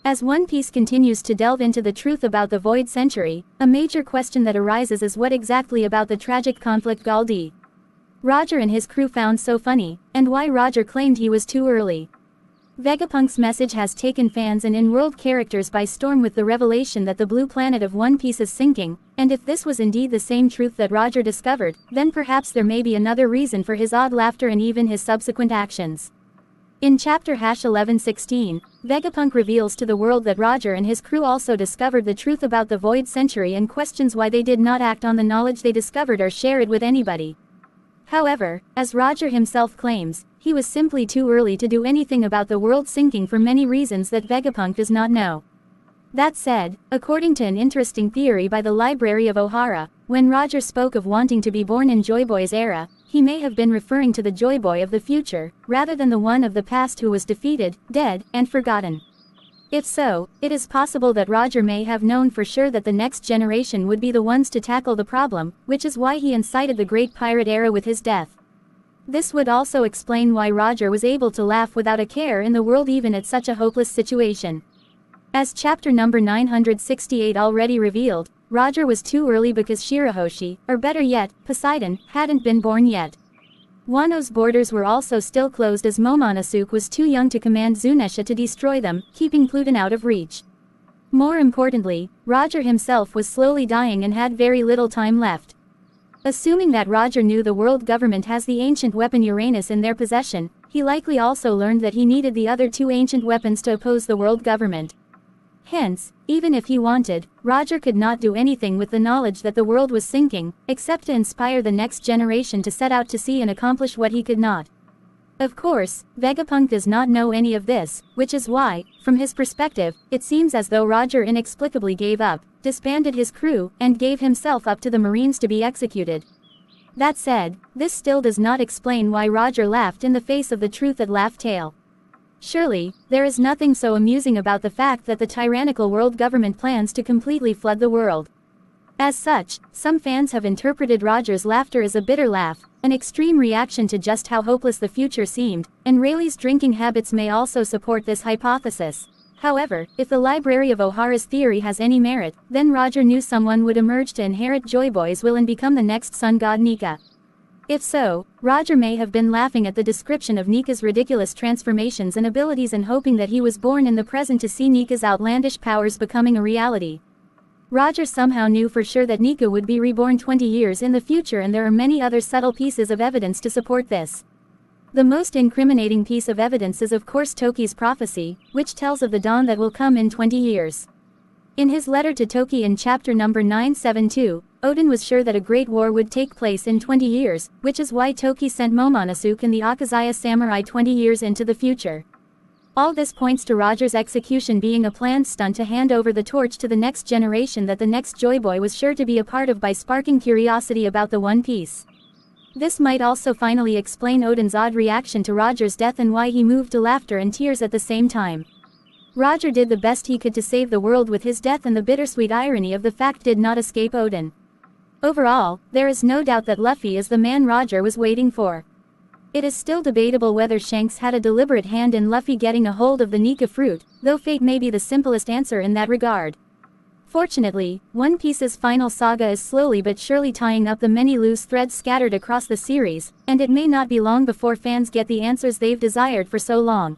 As One Piece continues to delve into the truth about the Void Century, a major question that arises is what exactly about the tragic conflict Gol D Roger and his crew found so funny, and why Roger claimed he was too early. Vegapunk's message has taken fans and in-world characters by storm with the revelation that the blue planet of One Piece is sinking, and if this was indeed the same truth that Roger discovered, then perhaps there may be another reason for his odd laughter and even his subsequent actions. In chapter 1116, Vegapunk reveals to the world that Roger and his crew also discovered the truth about the Void Century and questions why they did not act on the knowledge they discovered or share it with anybody. However, as Roger himself claims, he was simply too early to do anything about the world sinking for many reasons that Vegapunk does not know. That said, according to an interesting theory by the Library of Ohara, when Roger spoke of wanting to be born in Joy Boy's era, he may have been referring to the Joy Boy of the future, rather than the one of the past who was defeated, dead, and forgotten. If so, it is possible that Roger may have known for sure that the next generation would be the ones to tackle the problem, which is why he incited the Great Pirate Era with his death. This would also explain why Roger was able to laugh without a care in the world even at such a hopeless situation. As chapter number 968 already revealed, Roger was too early because Shirahoshi, or better yet, Poseidon, hadn't been born yet. Wano's borders were also still closed as Momonosuke was too young to command Zunisha to destroy them, keeping Pluton out of reach. More importantly, Roger himself was slowly dying and had very little time left. Assuming that Roger knew the world government has the ancient weapon Uranus in their possession, he likely also learned that he needed the other two ancient weapons to oppose the world government. Hence, even if he wanted, Roger could not do anything with the knowledge that the world was sinking, except to inspire the next generation to set out to sea and accomplish what he could not. Of course, Vegapunk does not know any of this, which is why, from his perspective, it seems as though Roger inexplicably gave up, disbanded his crew, and gave himself up to the Marines to be executed. That said, this still does not explain why Roger laughed in the face of the truth at Laugh Tale. Surely, there is nothing so amusing about the fact that the tyrannical world government plans to completely flood the world. As such, some fans have interpreted Roger's laughter as a bitter laugh, an extreme reaction to just how hopeless the future seemed, and Rayleigh's drinking habits may also support this hypothesis. However, if the Library of Ohara's theory has any merit, then Roger knew someone would emerge to inherit Joy Boy's will and become the next sun god Nika. If so, Roger may have been laughing at the description of Nika's ridiculous transformations and abilities and hoping that he was born in the present to see Nika's outlandish powers becoming a reality. Roger somehow knew for sure that Nika would be reborn 20 years in the future, and there are many other subtle pieces of evidence to support this. The most incriminating piece of evidence is of course Toki's prophecy, which tells of the dawn that will come in 20 years. In his letter to Toki in chapter number 972, Odin was sure that a great war would take place in 20 years, which is why Toki sent Momonosuke and the Akazaya samurai 20 years into the future. All this points to Roger's execution being a planned stunt to hand over the torch to the next generation that the next Joy Boy was sure to be a part of by sparking curiosity about the One Piece. This might also finally explain Odin's odd reaction to Roger's death and why he moved to laughter and tears at the same time. Roger did the best he could to save the world with his death, and the bittersweet irony of the fact did not escape Odin. Overall, there is no doubt that Luffy is the man Roger was waiting for. It is still debatable whether Shanks had a deliberate hand in Luffy getting a hold of the Nika fruit, though fate may be the simplest answer in that regard. Fortunately, One Piece's final saga is slowly but surely tying up the many loose threads scattered across the series, and it may not be long before fans get the answers they've desired for so long.